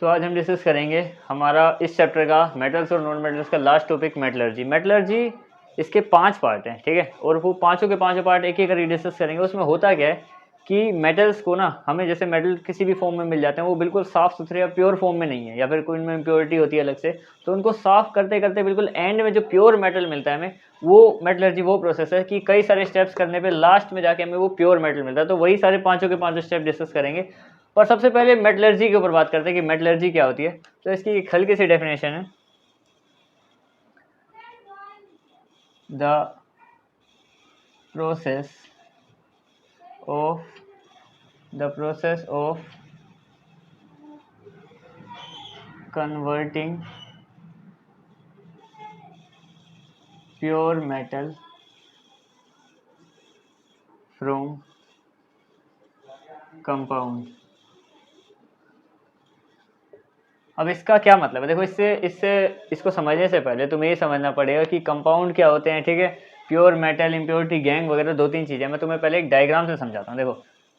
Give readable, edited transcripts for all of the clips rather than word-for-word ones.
तो आज हम डिस्कस करेंगे हमारा इस चैप्टर का मेटल्स और नॉन मेटल्स का लास्ट टॉपिक मेटलर्जी। मेटलर्जी इसके 5 पार्ट हैं, ठीक है, और वो पांचों के पांचों पार्ट एक एक करके डिस्कस करेंगे। उसमें होता क्या है कि मेटल्स को ना हमें जैसे मेटल किसी भी फॉर्म में मिल जाते हैं, वो बिल्कुल साफ सुथरे या प्योर फॉर्म में नहीं है, या फिर कोई इनमें इम्प्योरिटी होती है अलग से, तो उनको साफ करते करते बिल्कुल एंड में जो प्योर मेटल मिलता है हमें, वो मेटलर्जी वो प्रोसेस है कि कई सारे स्टेप्स करने पे लास्ट में जाके हमें वो प्योर मेटल मिलता है। तो वही सारे पांचों के पांचों स्टेप डिस्कस करेंगे। पर सबसे पहले मेटलर्जी के ऊपर बात करते हैं कि मेटलर्जी क्या होती है। तो इसकी एक हल्की सी डेफिनेशन है, the process of converting pure metal from compound. अब इसका क्या मतलब है, देखो इसको समझने से पहले तुम्हें ये समझना पड़ेगा कि कंपाउंड क्या होते हैं, ठीक है। प्योर मेटल, इम्प्योरिटी, गैंग वगैरह दो तीन चीज़ें मैं तुम्हें पहले एक डायग्राम से समझाता हूँ। देखो,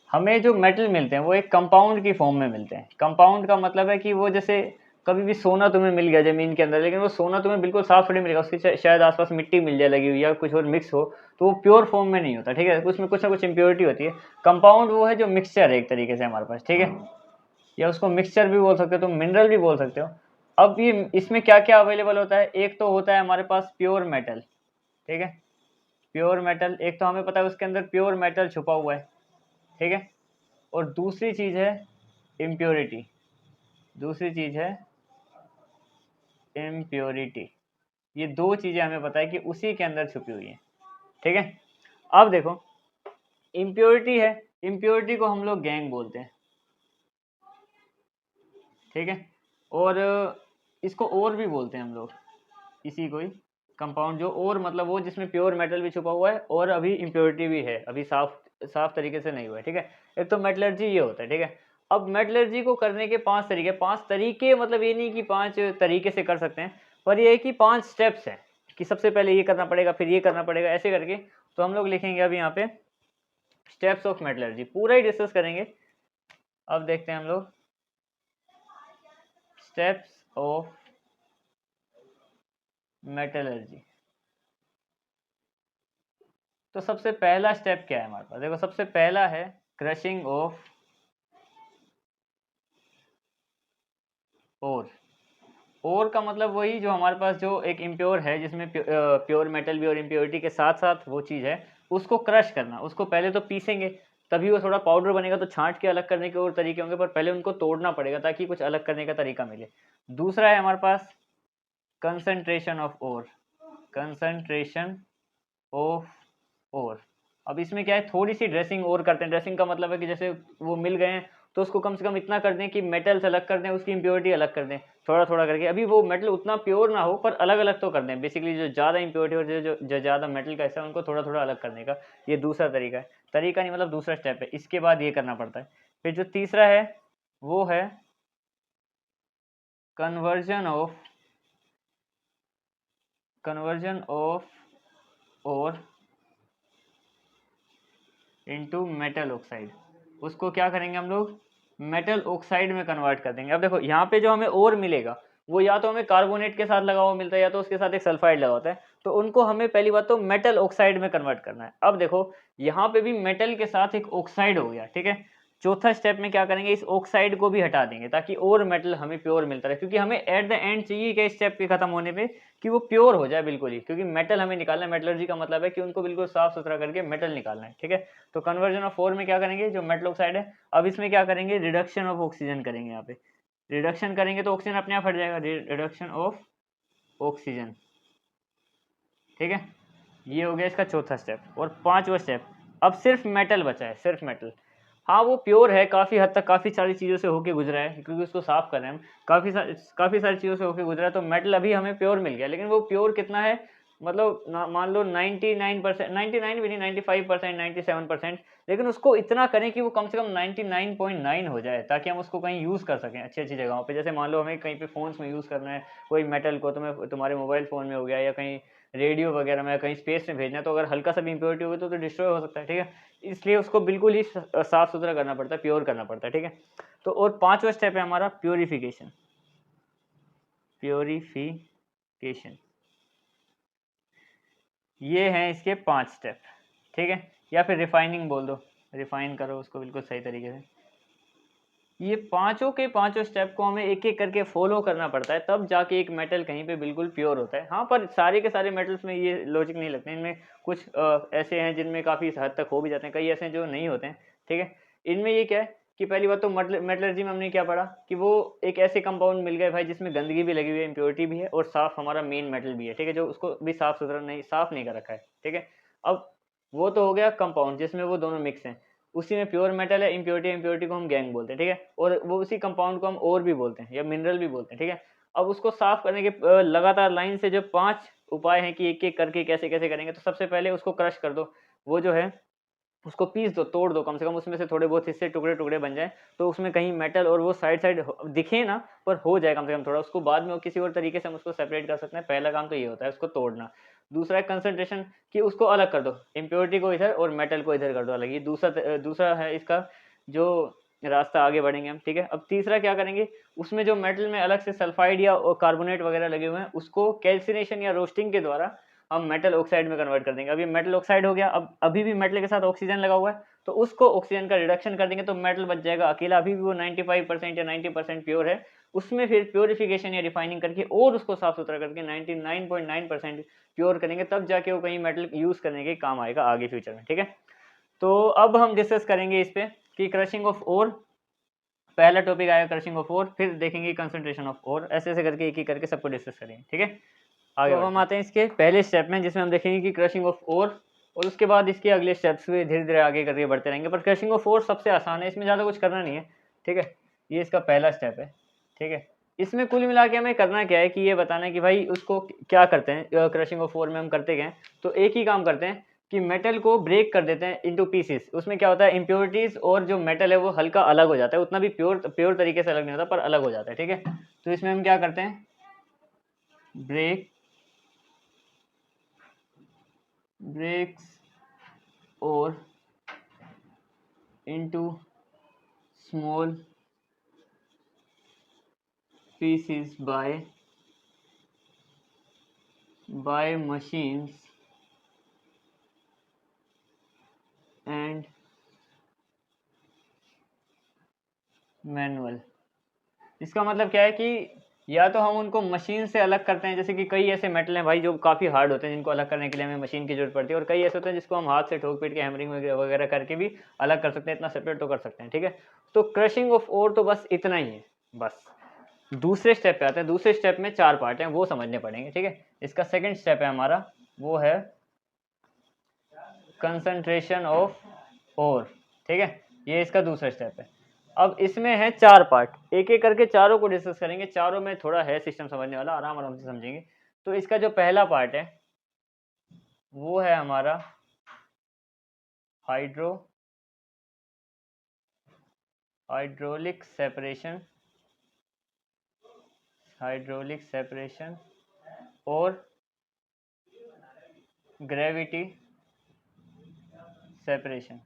हमें जो मेटल मिलते हैं वो एक कंपाउंड की फॉर्म में मिलते हैं। कंपाउंड का मतलब है कि वो जैसे कभी भी सोना तुम्हें मिल गया ज़मीन के अंदर, लेकिन वो सोना तुम्हें बिल्कुल साफ थोड़ी मिलेगा, उसकी शायद आसपास मिट्टी मिल जाए लगी हुई या कुछ और मिक्स हो, तो वो प्योर फॉर्म में नहीं होता, ठीक है। उसमें कुछ ना कुछ इम्प्योरिटी होती है। कंपाउंड वो है जो मिक्सचर है एक तरीके से हमारे पास, ठीक है, या उसको मिक्सचर भी बोल सकते हो, तुम मिनरल भी बोल सकते हो। अब ये इसमें क्या क्या अवेलेबल होता है, एक तो होता है हमारे पास प्योर मेटल, ठीक है। प्योर मेटल एक तो हमें पता है उसके अंदर प्योर मेटल छुपा हुआ है, ठीक है। और दूसरी चीज है इम्प्योरिटी, दूसरी चीज है इम्प्योरिटी। ये दो चीजें हमें पता है कि उसी के अंदर छुपी हुई है, ठीक है। अब देखो, इम्प्योरिटी है, इम्प्योरिटी को हम लोग गैंग बोलते हैं, ठीक है। और इसको और भी बोलते हैं हम लोग, इसी को ही कंपाउंड, जो और मतलब वो जिसमें प्योर मेटल भी छुपा हुआ है और अभी इम्प्योरिटी भी है, अभी साफ साफ तरीके से नहीं हुआ है, ठीक है। एक तो मेटलर्जी ये होता है, ठीक है। अब मेटलर्जी को करने के 5 तरीके, 5 तरीके मतलब ये नहीं कि 5 तरीके से कर सकते हैं, पर ये है कि 5 स्टेप्स हैं कि सबसे पहले ये करना पड़ेगा, फिर ये करना पड़ेगा, ऐसे करके। तो हम लोग लिखेंगे अभी यहाँ पे स्टेप्स ऑफ मेटलर्जी, पूरा ही डिस्कस करेंगे। अब देखते हैं हम लोग स्टेप्स ऑफ मेटलर्जी। तो सबसे पहला स्टेप क्या है हमारे पास, देखो सबसे पहला है क्रशिंग ऑफ ओर का मतलब वही जो हमारे पास जो एक इम्प्योर है, जिसमें प्योर मेटल भी और इम्प्योरिटी के साथ साथ वो चीज़ है, उसको क्रश करना। उसको पहले तो पीसेंगे तभी वो थोड़ा पाउडर बनेगा, तो छांट के अलग करने के और तरीके होंगे, पर पहले उनको तोड़ना पड़ेगा ताकि कुछ अलग करने का तरीका मिले। दूसरा है हमारे पास concentration of ore, concentration of ore. अब इसमें क्या है, थोड़ी सी ड्रेसिंग और करते हैं। ड्रेसिंग का मतलब है कि जैसे वो मिल गए हैं तो उसको कम से कम इतना कर दें कि मेटल्स अलग कर दें, उसकी इम्प्योरिटी अलग कर दें, थोड़ा थोड़ा करके। अभी वो मेटल उतना प्योर ना हो, पर अलग अलग तो कर दें। बेसिकली जो ज़्यादा इम्प्योरिटी और जो ज़्यादा मेटल का हिस्सा है उनको थोड़ा थोड़ा अलग करने का, ये दूसरा तरीका है। तरीका नहीं मतलब दूसरा स्टेप है, इसके बाद ये करना पड़ता है। फिर जो तीसरा है वो है कन्वर्जन ऑफ और इनटू मेटल ऑक्साइड। उसको क्या करेंगे हम लोग, मेटल ऑक्साइड में कन्वर्ट कर देंगे। अब देखो यहाँ पे जो हमें और मिलेगा वो या तो हमें कार्बोनेट के साथ लगा हुआ मिलता है, या तो उसके साथ एक सल्फाइड लगा होता है। तो उनको हमें पहली बात तो मेटल ऑक्साइड में कन्वर्ट करना है। अब देखो यहाँ पे भी मेटल के साथ एक ऑक्साइड हो गया, ठीक है। चौथा स्टेप में क्या करेंगे, इस ऑक्साइड को भी हटा देंगे ताकि और मेटल हमें प्योर मिलता रहे, क्योंकि हमें एट द एंड चाहिए क्या, स्टेप के खत्म होने पे कि वो प्योर हो जाए बिल्कुल ही, क्योंकि मेटल हमें निकालना है। मेटलर्जी का मतलब है कि उनको बिल्कुल साफ सुथरा करके मेटल निकालना है, ठीक है। तो कन्वर्जन ऑफ फोर में क्या करेंगे, जो मेटल ऑक्साइड है, अब इसमें क्या करेंगे, रिडक्शन ऑफ ऑक्सीजन करेंगे। यहाँ पे रिडक्शन करेंगे तो ऑक्सीजन अपने आप हट जाएगा, रिडक्शन ऑफ ऑक्सीजन, ठीक है। ये हो गया इसका चौथा स्टेप। और पांचवा स्टेप, अब सिर्फ मेटल बचा है, सिर्फ मेटल। हाँ वो प्योर है काफ़ी हद तक, काफ़ी सारी चीज़ों से होके गुजरा है, क्योंकि उसको साफ कर रहे हैं हम, काफ़ी सारी चीज़ों से होके गुजरा है, तो मेटल अभी हमें प्योर मिल गया। लेकिन वो प्योर कितना है, मतलब मान लो 99%, 99 भी नहीं, 95%, 97%। लेकिन उसको इतना करें कि वो कम से कम 99.9 हो जाए, ताकि हम उसको कहीं यूज़ कर सकें अच्छी अच्छी जगहों पे। जैसे मान लो हमें कहीं पे फ़ोन्स में यूज़ करना है कोई मेटल को, तुम्हारे मोबाइल फ़ोन में हो गया, या कहीं रेडियो वगैरह में, कहीं स्पेस में भेजना है, तो अगर हल्का सा भी इम्प्योरिटी होगी तो डिस्ट्रॉय हो सकता है, ठीक है। इसलिए उसको बिल्कुल ही साफ सुथरा करना पड़ता है, प्योर करना पड़ता है, ठीक है। तो और 5वां स्टेप है हमारा प्योरिफिकेशन। प्योरिफिकेशन, ये हैं इसके 5 स्टेप, ठीक है, या फिर रिफाइनिंग बोल दो, रिफाइन करो उसको बिल्कुल सही तरीके से। ये पांचों के पांचों स्टेप को हमें एक एक करके फॉलो करना पड़ता है, तब जाके एक मेटल कहीं पे बिल्कुल प्योर होता है। हाँ, पर सारे के सारे मेटल्स में ये लॉजिक नहीं लगते, इनमें कुछ ऐसे हैं जिनमें काफ़ी हद तक हो भी जाते हैं, कई ऐसे हैं जो नहीं होते हैं, ठीक है। इनमें ये क्या है कि पहली बात तो मेटलर्जी में हमने क्या पढ़ा कि वो एक ऐसे कंपाउंड मिल गए भाई जिसमें गंदगी भी लगी हुई है, इम्प्योरिटी भी है और साफ हमारा मेन मेटल भी है, ठीक है, जो उसको भी साफ सुथरा नहीं, साफ नहीं कर रखा है, ठीक है। अब वो तो हो गया कंपाउंड जिसमें वो दोनों मिक्स हैं, उसी में प्योर मेटल है, इम्प्योरिटी, इम्प्योरिटी को हम गैंग बोलते हैं, ठीक है, और वो उसी कंपाउंड को हम और भी बोलते हैं या मिनरल भी बोलते हैं, ठीक है। अब उसको साफ करने के लगातार लाइन से जो 5 उपाय हैं कि एक एक करके कैसे कैसे करेंगे, तो सबसे पहले उसको क्रश कर दो, वो जो है उसको पीस दो, तोड़ दो, कम से कम उसमें से थोड़े बहुत हिस्से टुकड़े टुकड़े बन जाए, तो उसमें कहीं मेटल और वो साइड साइड दिखे ना, पर हो जाए कम से कम थोड़ा, उसको बाद में किसी और तरीके से हम उसको सेपरेट कर सकते हैं। पहला काम तो ये होता है उसको तोड़ना। दूसरा है कंसंट्रेशन, कि उसको अलग कर दो, इम्प्योरिटी को इधर और मेटल को इधर कर दो अलग। ये दूसरा है इसका जो रास्ता आगे बढ़ेंगे हम, ठीक है। अब तीसरा क्या करेंगे, उसमें जो मेटल में अलग से सल्फाइड या कार्बोनेट वगैरह लगे हुए हैं, उसको कैल्सिनेशन या रोस्टिंग के द्वारा हम मेटल ऑक्साइड में कन्वर्ट कर देंगे। अब ये मेटल ऑक्साइड हो गया, अब अभी भी मेटल के साथ ऑक्सीजन लगा हुआ है, तो उसको ऑक्सीजन का रिडक्शन कर देंगे तो मेटल बच जाएगा अकेला, अभी भी वो 95% या 90% प्योर है। उसमें फिर प्योरिफिकेशन या रिफाइनिंग करके और उसको साफ सुथरा करके 99.9% प्योर करेंगे, तब जाके वो कहीं मेटल यूज करने के काम आएगा आगे फ्यूचर में, ठीक है। तो अब हम डिस्कस करेंगे इस पे कि क्रशिंग ऑफ ओर, पहला टॉपिक आएगा क्रशिंग ऑफ ओर, फिर देखेंगे कंसंट्रेशन ऑफ ओर, ऐसे ऐसे करके एक एक करके सबको डिस्कस करेंगे, ठीक है। आगे तो हम आते हैं इसके पहले स्टेप में, जिसमें हम देखेंगे कि क्रशिंग ऑफ ओर, और उसके बाद इसके अगले स्टेप्स भी धीरे धीरे आगे करके बढ़ते रहेंगे। पर क्रशिंग ऑफ ओर सबसे आसान है, इसमें ज़्यादा कुछ करना नहीं है, ठीक है। ये इसका पहला स्टेप है, ठीक है। इसमें कुल मिला के हमें करना क्या है कि ये बताना है कि भाई उसको क्या करते हैं, क्रशिंग ऑफ ओर में हम करते क्या हैं। तो एक ही काम करते हैं कि मेटल को ब्रेक कर देते हैं इनटू पीसेस। उसमें क्या होता है, इम्प्योरिटीज और जो मेटल है वो हल्का अलग हो जाता है, उतना भी प्योर तरीके से अलग नहीं होता पर अलग हो जाता है, ठीक है। तो इसमें हम क्या करते हैं, breaks ore into small pieces by machines and manual. इसका मतलब क्या है कि या तो हम उनको मशीन से अलग करते हैं, जैसे कि कई ऐसे मेटल हैं भाई जो काफ़ी हार्ड होते हैं, जिनको अलग करने के लिए हमें मशीन की जरूरत पड़ती है, और कई ऐसे होते हैं जिसको हम हाथ से ठोक पीट के हैमरिंग वगैरह करके भी अलग कर सकते हैं, इतना सेपरेट तो कर सकते हैं, ठीक है। तो क्रशिंग ऑफ ओर तो बस इतना ही है, बस। दूसरे स्टेप पे आते हैं, दूसरे स्टेप में 4 पार्ट हैं, वो समझने पड़ेंगे, ठीक है। इसका सेकंड स्टेप है हमारा, वो है कंसंट्रेशन ऑफ ओर, ठीक है, ये इसका दूसरा स्टेप है। अब इसमें है 4 पार्ट, एक एक करके चारों को डिस्कस करेंगे, चारों में थोड़ा है सिस्टम समझने वाला, आराम आराम से समझेंगे। तो इसका जो पहला पार्ट है वो है हमारा हाइड्रोलिक सेपरेशन और ग्रेविटी सेपरेशन।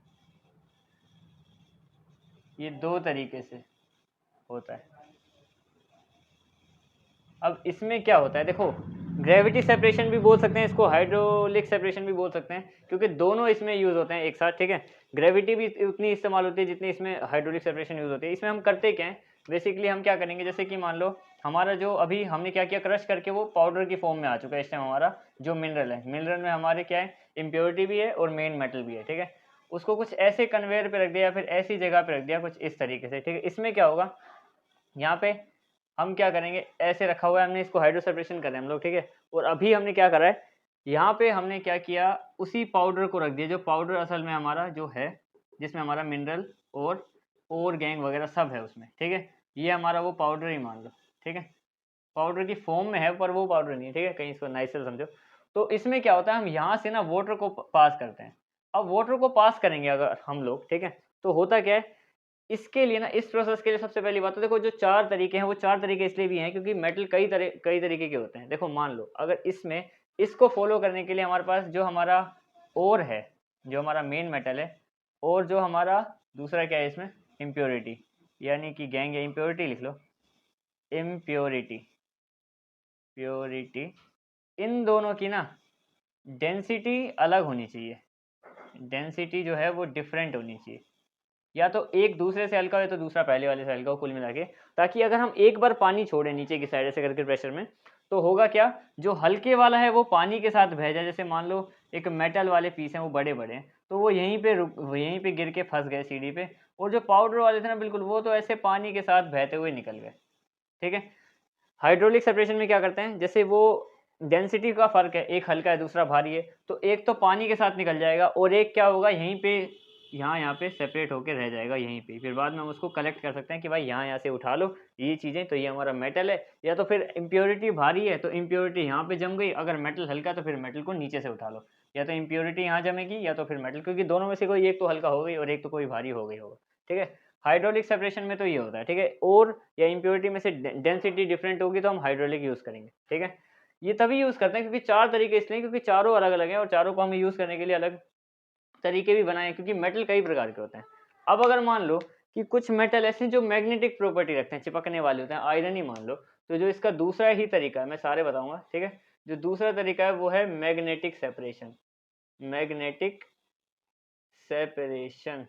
ये 2 तरीके से होता है। अब इसमें क्या होता है, देखो, ग्रेविटी सेपरेशन भी बोल सकते हैं इसको, हाइड्रोलिक सेपरेशन भी बोल सकते हैं, क्योंकि दोनों इसमें यूज़ होते हैं एक साथ, ठीक है। ग्रेविटी भी उतनी इस्तेमाल होती है जितनी इसमें हाइड्रोलिक सेपरेशन यूज़ होती है। इसमें हम करते क्या है, बेसिकली हम क्या करेंगे, जैसे कि मान लो हमारा जो अभी हमने क्या किया, क्रश करके वो पाउडर की फॉर्म में आ चुका है इस टाइम हमारा जो मिनरल है। मिनरल में हमारे क्या है, इम्प्योरिटी भी है और मेन मेटल भी है, ठीक है। उसको कुछ ऐसे कन्वेयर पे रख दिया या फिर ऐसी जगह पे रख दिया कुछ इस तरीके से, ठीक है। इसमें क्या होगा, यहाँ पे हम क्या करेंगे, ऐसे रखा हुआ है हमने, इसको हाइड्रो सेपरेशन कर रहे हैं हम लोग, ठीक है। और अभी हमने क्या करा है, यहाँ पे हमने क्या किया, उसी पाउडर को रख दिया, जो पाउडर असल में हमारा जो है, जिसमें हमारा मिनरल और गैंग वगैरह सब है उसमें, ठीक है। ये हमारा वो पाउडर ही मान लो, ठीक है। पाउडर की फॉर्म में है पर वो पाउडर नहीं है, ठीक है, कहीं इसको नाइस से समझो। तो इसमें क्या होता है, हम यहाँ से ना वाटर को पास करते हैं। अब वाटर को पास करेंगे अगर हम लोग, ठीक है, तो होता क्या है, इसके लिए ना, इस प्रोसेस के लिए सबसे पहली बात तो देखो, जो 4 तरीके हैं वो 4 तरीके इसलिए भी हैं क्योंकि मेटल कई तरीके के होते हैं। देखो मान लो अगर इसमें इसको फॉलो करने के लिए हमारे पास जो हमारा ओर है, जो हमारा मेन मेटल है, और जो हमारा दूसरा क्या है इसमें, इम्प्योरिटी, यानी कि गैंग या इम्प्योरिटी लिख लो, इम्प्योरिटी, प्योरिटी, इन दोनों की ना डेंसिटी अलग होनी चाहिए, डेंसिटी जो है वो डिफरेंट होनी चाहिए, या तो एक दूसरे से हल्का हो तो दूसरा पहले वाले से हल्का हो, कुल मिला के, ताकि अगर हम एक बार पानी छोड़ें नीचे की साइड ऐसे करके प्रेशर में, तो होगा क्या, जो हल्के वाला है वो पानी के साथ बह जाए, जैसे मान लो एक मेटल वाले पीस हैं वो बड़े बड़े हैं, तो वो यहीं पे गिर के फंस गए सीढ़ी पे, और जो पाउडर वाले थे ना बिल्कुल, वो तो ऐसे पानी के साथ बहते हुए निकल गए। ठीक है, हाइड्रोलिक सेपरेशन में क्या करते हैं, जैसे वो डेंसिटी का फर्क है, एक हल्का है दूसरा भारी है, तो एक तो पानी के साथ निकल जाएगा और एक क्या होगा, यहीं पे यहाँ पे सेपरेट होकर रह जाएगा यहीं पे, फिर बाद में हम उसको कलेक्ट कर सकते हैं कि भाई यहाँ से उठा लो ये चीज़ें, तो ये हमारा मेटल है, या तो फिर इम्प्योरिटी भारी है तो इम्प्योरिटी यहाँ पे जम गई, अगर मेटल हल्का तो फिर मेटल को नीचे से उठा लो, या तो इम्प्योरिटी यहाँ जमेगी या तो फिर मेटल, क्योंकि दोनों में से कोई एक तो हल्का हो गई और एक तो कोई भारी हो गई होगा। ठीक है, हाइड्रोलिक सेपरेशन में तो ये होता है। ठीक है, और या इम्प्योरिटी में से डेंसिटी डिफरेंट होगी तो हम हाइड्रोलिक यूज़ करेंगे। ठीक है, ये तभी यूज़ करते हैं क्योंकि चार तरीके इसलिए क्योंकि चारों अलग अलग हैं और चारों को हमें यूज़ करने के लिए अलग तरीके भी बनाए, क्योंकि मेटल कई प्रकार के होते हैं। अब अगर मान लो कि कुछ मेटल ऐसे जो मैग्नेटिक प्रॉपर्टी रखते हैं, चिपकने वाले होते हैं, आयरन ही मान लो, तो जो इसका दूसरा ही तरीका है, मैं सारे बताऊंगा। ठीक है, जो दूसरा तरीका है वो है मैग्नेटिक सेपरेशन, मैग्नेटिक सेपरेशन।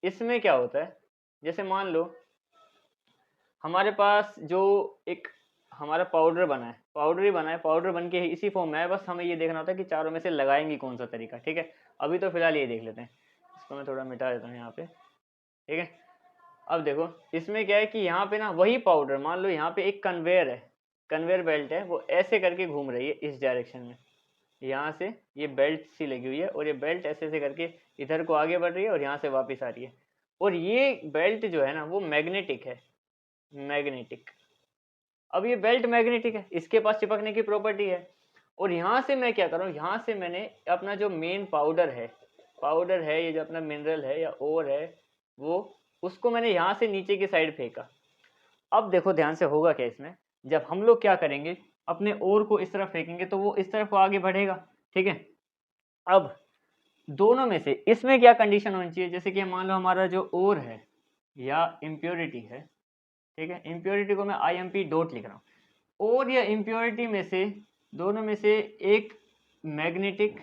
इसमें क्या होता है, जैसे मान लो हमारे पास जो एक हमारा पाउडर बना है, पाउडर ही बना है, पाउडर बन के इसी फॉर्म में है, बस हमें ये देखना होता है कि चारों में से लगाएंगे कौन सा तरीका। ठीक है, अभी तो फिलहाल ये देख लेते हैं, इसको मैं थोड़ा मिटा देता हूँ यहाँ पे। ठीक है, अब देखो इसमें क्या है कि यहाँ पे ना वही पाउडर, मान लो यहाँ पे एक कन्वेयर है, कन्वेयर बेल्ट है, वो ऐसे करके घूम रही है इस डायरेक्शन में, यहाँ से ये बेल्ट सी लगी हुई है और ये बेल्ट ऐसे ऐसे करके इधर को आगे बढ़ रही है और यहाँ से वापस आ रही है, और ये बेल्ट जो है ना वो मैग्नेटिक है, मैग्नेटिक। अब ये बेल्ट मैग्नेटिक है, इसके पास चिपकने की प्रॉपर्टी है, और यहाँ से मैं क्या कर रहा हूँ, यहाँ से मैंने अपना जो मेन पाउडर है ये जो अपना मिनरल है या ओर है वो, उसको मैंने यहाँ से नीचे की साइड फेंका। अब देखो ध्यान से होगा क्या इसमें, जब हम लोग क्या करेंगे अपने ओर को इस तरफ फेंकेंगे तो वो इस तरफ को आगे बढ़ेगा। ठीक है, अब दोनों में से इसमें क्या कंडीशन होनी चाहिए, जैसे कि मान लो हमारा जो ओर है या इम्प्योरिटी है, ठीक है, इम्प्योरिटी को मैं आई एम पी डॉट लिख रहा हूँ, और या इम्प्योरिटी में से दोनों में से एक मैग्नेटिक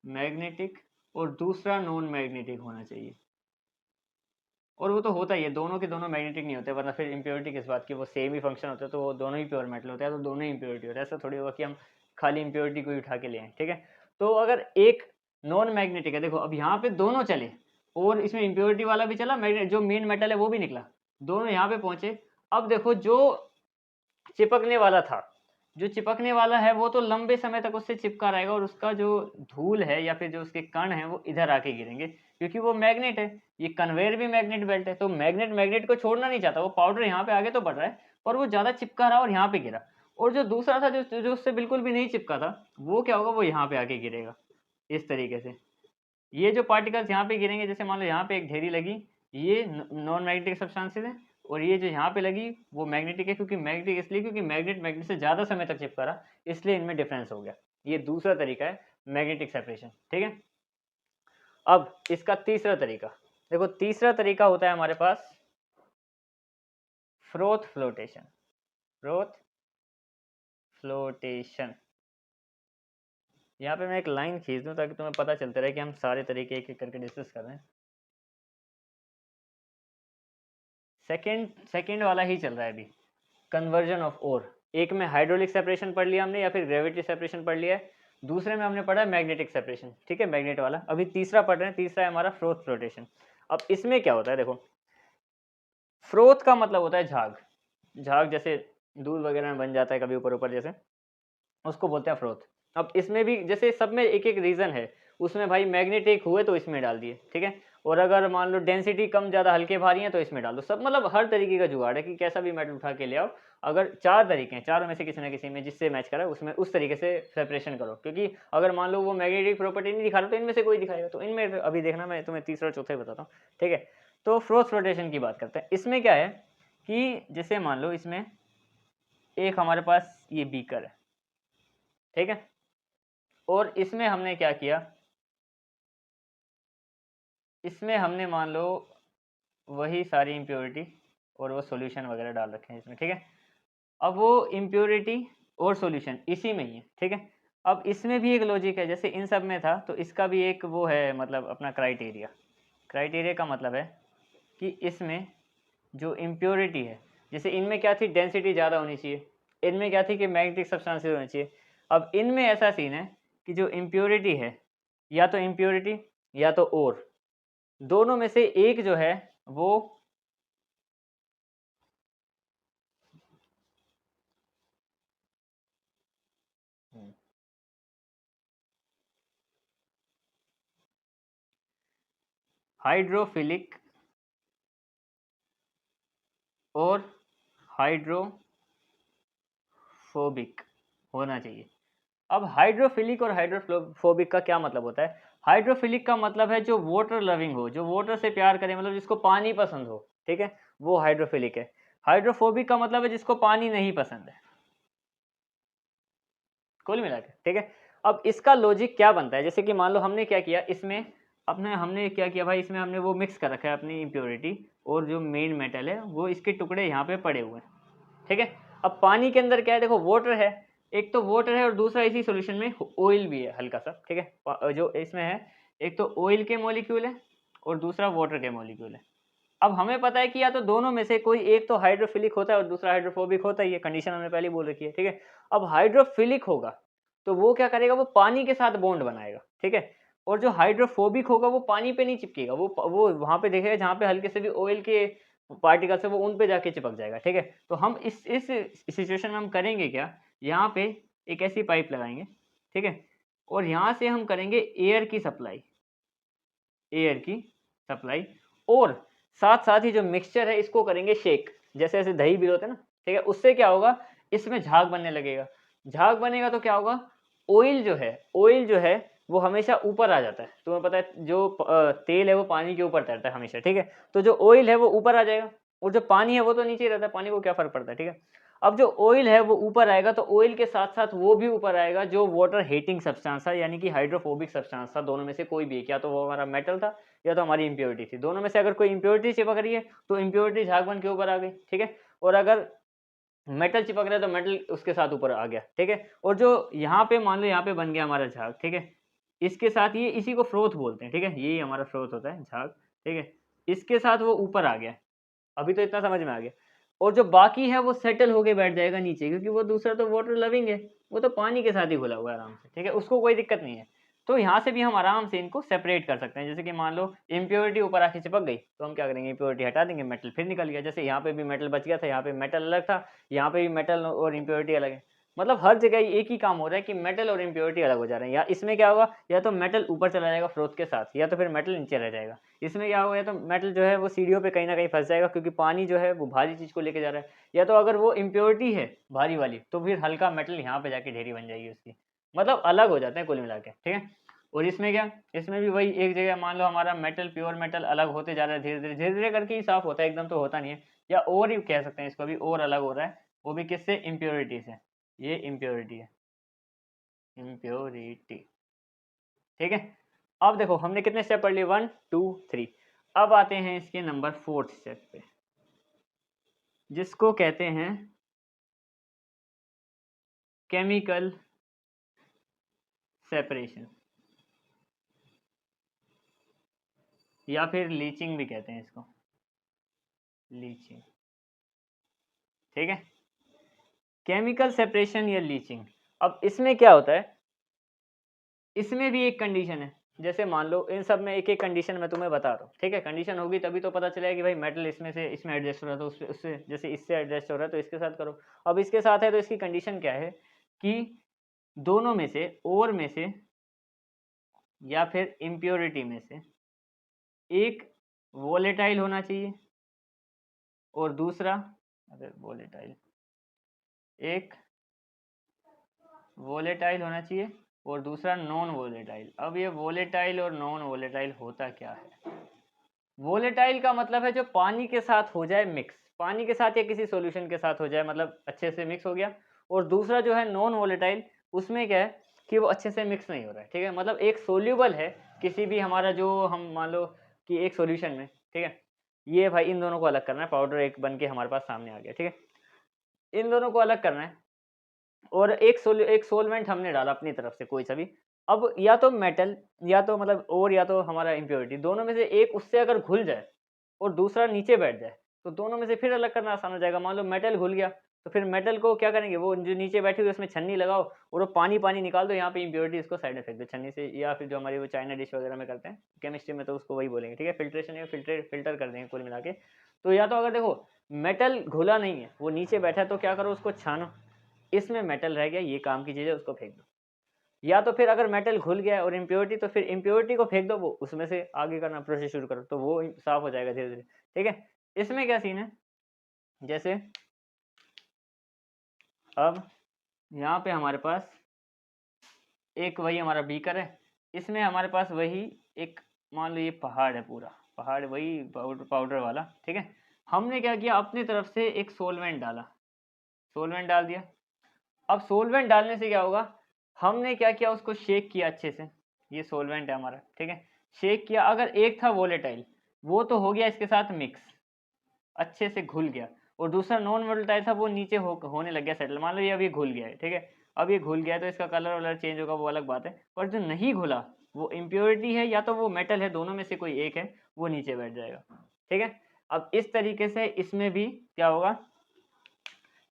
मैग्नेटिक और दूसरा नॉन मैग्नेटिक होना चाहिए, और वो तो होता ही है, दोनों के दोनों मैग्नेटिक नहीं होते, वरना फिर इम्प्योरिटी किस बात की, वो सेम ही फंक्शन होता है तो वो दोनों ही प्योर मेटल होता है, तो दोनों ही इम्प्योरिटी होता है, ऐसा थोड़ी होगा कि हम खाली इम्प्योरिटी को ही उठा के ले आए। ठीक है, तो अगर एक नॉन मैग्नेटिक है, देखो अब यहाँ पे दोनों चले और इसमें इम्प्योरिटी वाला भी चला, मैग्नेट जो मेन मेटल है वो भी निकला, दोनों यहाँ पे पहुंचे। अब देखो जो चिपकने वाला था, जो चिपकने वाला है वो तो लंबे समय तक उससे चिपका रहेगा, और उसका जो धूल है या फिर जो उसके कण हैं वो इधर आके गिरेंगे, क्योंकि वो मैग्नेट है, ये कन्वेयर भी मैग्नेट बेल्ट है, तो मैग्नेट मैग्नेट को छोड़ना नहीं चाहता, वो पाउडर यहाँ पे आगे तो बढ़ रहा है पर वो ज़्यादा चिपका रहा और यहाँ पे गिरा, और जो दूसरा था जो जो उससे बिल्कुल भी नहीं चिपका था, वो क्या होगा, वो यहाँ पे आके गिरेगा इस तरीके से। ये जो पार्टिकल्स यहाँ पे गिरेंगे, जैसे मान लो यहाँ पे एक ढेरी लगी, ये नॉन मैग्नेटिक सब्सटेंसेस है, और ये जो यहाँ पे लगी वो मैग्नेटिक है, क्योंकि मैग्नेटिक इसलिए क्योंकि मैग्नेट से ज़्यादा समय तक चिपका रहा, इसलिए इनमें डिफरेंस हो गया। ये दूसरा तरीका है मैग्नेटिक सेपरेशन। ठीक है, अब इसका तीसरा तरीका देखो, तीसरा तरीका होता है हमारे पास फ्रोथ फ्लोटेशन, फ्रोथ फ्लोटेशन। यहाँ पे मैं एक लाइन खींच दूँ ताकि तुम्हें पता चलता रहे कि हम सारे तरीके एक एक करके डिस्कस कर रहे हैं। सेकेंड वाला ही चल रहा है अभी, कन्वर्जन ऑफ ओर। एक में हाइड्रोलिक सेपरेशन पढ़ लिया हमने या फिर ग्रेविटी सेपरेशन पढ़ लिया है, दूसरे में हमने पढ़ा मैग्नेटिक सेपरेशन। ठीक है, मैग्नेट वाला। अभी तीसरा पढ़ रहे हैं, तीसरा है हमारा फ्रोथ फ्लोटेशन। अब इसमें क्या होता है, देखो फ्रोथ का मतलब होता है झाग, झाग जैसे दूध वगैरह में बन जाता है कभी ऊपर ऊपर जैसे, उसको बोलते हैं फ्रोथ। अब इसमें भी जैसे सब में एक एक रीजन है, उसमें भाई मैग्नेटिक हुए तो इसमें डाल दिए, ठीक है, और अगर मान लो डेंसिटी कम ज़्यादा हल्के भारी हैं तो इसमें डाल दो, सब मतलब हर तरीके का जुगाड़ है कि कैसा भी मेटल उठा के ले आओ, अगर चार तरीके हैं, चारों में से किसी ना किसी में जिससे मैच करा उसमें उस तरीके से सेपरेशन करो, क्योंकि अगर मान लो वो मैग्नेटिक प्रॉपर्टी नहीं दिखा रहा तो इनमें से कोई दिखाएगा, तो इनमें अभी देखना, मैं तुम्हें तीसरा और चौथा ही बताता हूँ। ठीक है, तो फ्रोथ फ्लोटेशन की बात करते हैं। इसमें क्या है कि जैसे मान लो इसमें एक हमारे पास ये बीकर है, ठीक है, और इसमें हमने क्या किया, इसमें हमने मान लो वही सारी इम्प्योरिटी और वो सॉल्यूशन वगैरह डाल रखे हैं इसमें, ठीक है। अब वो इम्प्योरिटी और सॉल्यूशन इसी में ही है, ठीक है। अब इसमें भी एक लॉजिक है, जैसे इन सब में था तो इसका भी एक वो है, मतलब अपना क्राइटेरिया। क्राइटेरिया का मतलब है कि इसमें जो इम्प्योरिटी है, जैसे इनमें क्या थी, डेंसिटी ज़्यादा होनी चाहिए, इनमें क्या थी कि मैग्नेटिक सब्सटेंसेस होनी चाहिए। अब इनमें ऐसा सीन है कि जो इम्प्योरिटी है, या तो इम्प्योरिटी या तो और, दोनों में से एक जो है वो हाइड्रोफिलिक और हाइड्रोफोबिक होना चाहिए। अब हाइड्रोफिलिक और हाइड्रोफोबिक का क्या मतलब होता है? हाइड्रोफिलिक का मतलब है जो वाटर लविंग हो, जो वाटर से प्यार करे, मतलब जिसको पानी पसंद हो, ठीक है, वो हाइड्रोफिलिक है। हाइड्रोफोबिक का मतलब है जिसको पानी नहीं पसंद है, कुल मिला के, ठीक है। अब इसका लॉजिक क्या बनता है, जैसे कि मान लो हमने क्या किया इसमें, हमने क्या किया भाई, इसमें हमने वो मिक्स कर रखा है अपनी इम्प्योरिटी और जो मेन मेटल है, वो इसके टुकड़े यहाँ पे पड़े हुए हैं, ठीक है। अब पानी के अंदर क्या है, देखो वाटर है, एक तो वाटर है और दूसरा इसी सॉल्यूशन में ऑयल भी है हल्का सा, ठीक है। जो इसमें है, एक तो ऑयल के मॉलिक्यूल है और दूसरा वाटर के मॉलिक्यूल है। अब हमें पता है कि या तो दोनों में से कोई एक तो हाइड्रोफिलिक होता है और दूसरा हाइड्रोफोबिक होता ही है, कंडीशन हमने पहले बोल रखी है, ठीक है। अब हाइड्रोफिलिक होगा तो वो क्या करेगा, वो पानी के साथ बॉन्ड बनाएगा, ठीक है। और जो हाइड्रोफोबिक होगा वो पानी पे नहीं चिपकेगा, वो वहां पे देखेगा जहाँ पे हल्के से भी ऑयल के पार्टिकल्स है वो उन पे जाके चिपक जाएगा, ठीक है। तो हम इस सिचुएशन में हम करेंगे क्या, यहाँ पे एक ऐसी पाइप लगाएंगे, ठीक है, और यहाँ से हम करेंगे एयर की सप्लाई, और साथ साथ ही जो मिक्सचर है इसको करेंगे शेक, जैसे जैसे दही भिगोते हैं ना, ठीक है। उससे क्या होगा, इसमें झाग बनने लगेगा। झाग बनेगा तो क्या होगा, ऑयल जो है वो हमेशा ऊपर आ जाता है, तुम्हें पता है जो तेल है वो पानी के ऊपर तैरता है हमेशा, ठीक है। तो जो ऑयल है वो ऊपर आ जाएगा और जो पानी है वो तो नीचे रहता है, पानी को क्या फर्क पड़ता है, ठीक है। अब जो ऑयल है वो ऊपर आएगा तो ऑयल के साथ साथ वो भी ऊपर आएगा जो वाटर हीटिंग सब्सटेंस था, यानी कि हाइड्रोफोबिक सब्सटेंस था। दोनों में से कोई भी, क्या तो वो हमारा मेटल था या तो हमारी इंप्योरिटी थी। दोनों में से अगर कोई इंप्योरिटी चिपक रही है तो इंप्योरिटी झाग बन के ऊपर आ गई, ठीक है। और अगर मेटल चिपक रहा है तो मेटल उसके साथ ऊपर आ गया, ठीक है। और जो यहाँ पे मान लो यहाँ पे बन गया हमारा झाग, ठीक है, इसके साथ ये, इसी को फ्रोथ बोलते हैं, ठीक है, यही हमारा फ्रोथ होता है झाग, ठीक है। इसके साथ वो ऊपर आ गया, अभी तो इतना समझ में आ गया। और जो बाकी है वो सेटल होके बैठ जाएगा नीचे, क्योंकि वो दूसरा तो वाटर लविंग है, वो तो पानी के साथ ही घुला हुआ है आराम से, ठीक है, उसको कोई दिक्कत नहीं है। तो यहाँ से भी हम आराम से इनको सेपरेट कर सकते हैं। जैसे कि मान लो इम्प्योरिटी ऊपर आके चिपक गई तो हम क्या करेंगे, इम्प्योरिटी हटा देंगे, मेटल फिर निकल गया। जैसे यहाँ पे भी मेटल बच गया था, यहाँ पे मेटल अलग था, यहाँ पे भी मेटल और इम्प्योरिटी अलग है। मतलब हर जगह एक ही काम हो रहा है कि मेटल और इम्प्योरिटी अलग हो जा रहे हैं। या इसमें क्या होगा, या तो मेटल ऊपर चला जाएगा फ्रोथ के साथ, या तो फिर मेटल नीचे रह जाएगा। इसमें क्या होगा, या तो मेटल जो है वो सीढ़ियों पे कहीं ना कहीं फंस जाएगा, क्योंकि पानी जो है वो भारी चीज़ को लेके जा रहा है। या तो अगर वो इम्प्योरिटी है भारी वाली तो फिर हल्का मेटल यहाँ पे जाके ढेरी बन जाएगी उसकी, मतलब अलग हो जाते हैं कुल मिला के, ठीक है। और इसमें क्या, इसमें भी वही एक जगह मान लो हमारा मेटल, प्योर मेटल अलग होते जा रहा है, धीरे धीरे करके ही साफ होता है, एकदम तो होता नहीं है। या और ही कह सकते हैं इसको, भी और अलग हो रहा है, वो भी किससे, इम्प्योरिटी से। ये इम्प्योरिटी है, इम्प्योरिटी, ठीक है। अब देखो हमने कितने स्टेप पढ़ लिए, 1 2 3। अब आते हैं इसके नंबर 4th स्टेप पे, जिसको कहते हैं केमिकल सेपरेशन, या फिर लीचिंग भी कहते हैं इसको, लीचिंग, ठीक है। केमिकल सेपरेशन या लीचिंग। अब इसमें क्या होता है, इसमें भी एक कंडीशन है। जैसे मान लो इन सब में एक एक कंडीशन मैं तुम्हें बता रहा हूँ, ठीक है। कंडीशन होगी तभी तो पता चलेगा कि भाई मेटल इसमें से इसमें एडजस्ट हो रहा है तो उससे जैसे इससे एडजस्ट हो रहा है तो इसके साथ करो। अब इसके साथ है तो इसकी कंडीशन क्या है कि दोनों में से, और में से या फिर इम्प्योरिटी में से एक वोलेटाइल होना चाहिए और दूसरा, अरे वोलेटाइल, एक वोलेटाइल होना चाहिए और दूसरा नॉन वोलेटाइल। अब ये वोलेटाइल और नॉन वोलेटाइल होता क्या है, वोलेटाइल का मतलब है जो पानी के साथ हो जाए मिक्स, पानी के साथ या किसी सॉल्यूशन के साथ हो जाए, मतलब अच्छे से मिक्स हो गया। और दूसरा जो है नॉन वोलेटाइल, उसमें क्या है कि वो अच्छे से मिक्स नहीं हो रहा है, ठीक है। मतलब एक सोल्यूबल है किसी भी हमारा, जो हम मान लो कि एक सॉल्यूशन में, ठीक है। ये भाई इन दोनों को अलग करना है, पाउडर एक बन के हमारे पास सामने आ गया, ठीक है। इन दोनों को अलग करना है और एक सोलवेंट हमने डाला अपनी तरफ से कोई सा भी। अब या तो मेटल या तो मतलब और या तो हमारा इम्प्योरिटी, दोनों में से एक उससे अगर घुल जाए और दूसरा नीचे बैठ जाए तो दोनों में से फिर अलग करना आसान हो जाएगा। मान लो मेटल घुल गया तो फिर मेटल को क्या करेंगे, वो जो नीचे बैठी हुई उसमें छन्नी लगाओ और वो पानी निकाल दो, यहाँ पे इम्प्योरिटी इसको साइड में फेंक दो छन्नी से, या फिर जो हमारी वो चाइना डिश वगैरह में करते हैं केमिस्ट्री में तो उसको वही बोलेंगे, ठीक है। फिल्ट्रेशन या फिल्टर कर देंगे कुल मिला के। तो या तो अगर देखो मेटल घुला नहीं है, वो नीचे बैठा है, तो क्या करो उसको छानो, इसमें मेटल रह गया, ये काम की चीज़ है, उसको फेंक दो। या तो फिर अगर मेटल घुल गया है और इम्प्योरिटी, तो फिर इम्प्योरिटी को फेंक दो, वो उसमें से आगे करना प्रोसेस शुरू करो, तो वो साफ हो जाएगा धीरे धीरे, ठीक है। इसमें क्या सीन है, जैसे अब यहाँ पे हमारे पास एक वही हमारा बीकर है, इसमें हमारे पास वही एक मान लो ये पहाड़ है, पूरा पहाड़ वही पाउडर वाला, ठीक है। हमने क्या किया, अपनी तरफ से एक सोलवेंट डाला, सोलवेंट डाल दिया। अब सोलवेंट डालने से क्या होगा, हमने क्या किया, उसको शेक किया अच्छे से, ये सोलवेंट है हमारा, ठीक है। शेक किया, अगर एक था वोलेटाइल वो तो हो गया इसके साथ मिक्स, अच्छे से घुल गया, और दूसरा नॉन वोलेटाइल था वो नीचे होने लग गया सेटल। मान लो ये अभी घुल गया है, ठीक है। अब ये घुल गया है तो इसका कलर वलर चेंज होगा, वो अलग बात है। पर जो नहीं घुला वो इम्प्योरिटी है या तो वो मेटल है, दोनों में से कोई एक है, वो नीचे बैठ जाएगा, ठीक है। अब इस तरीके से इसमें भी क्या होगा,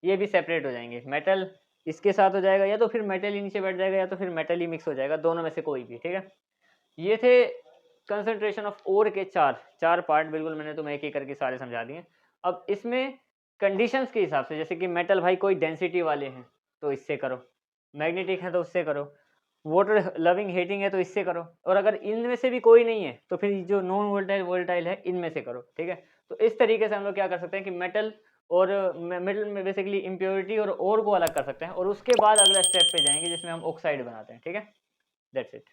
ये भी सेपरेट हो जाएंगे, मेटल इसके साथ हो जाएगा, या तो फिर मेटल ही नीचे बैठ जाएगा, या तो फिर मेटल ही मिक्स हो जाएगा, दोनों में से कोई भी, ठीक है। ये थे कंसंट्रेशन ऑफ ओर के चार पार्ट, बिल्कुल मैंने तुम्हें एक एक करके सारे समझा दिए। अब इसमें कंडीशंस के हिसाब से, जैसे कि मेटल भाई कोई डेंसिटी वाले हैं तो इससे करो, मैग्नेटिक है तो उससे करो, वाटर लविंग हीटिंग है तो इससे करो, और अगर इनमें से भी कोई नहीं है तो फिर जो नॉन वोलेटाइल वोलेटाइल है इनमें से करो, ठीक है। तो इस तरीके से हम लोग क्या कर सकते हैं कि मेटल और मेटल में बेसिकली इम्प्योरिटी और को अलग कर सकते हैं, और उसके बाद अगला स्टेप पे जाएंगे जिसमें हम ऑक्साइड बनाते हैं, ठीक है। That's it.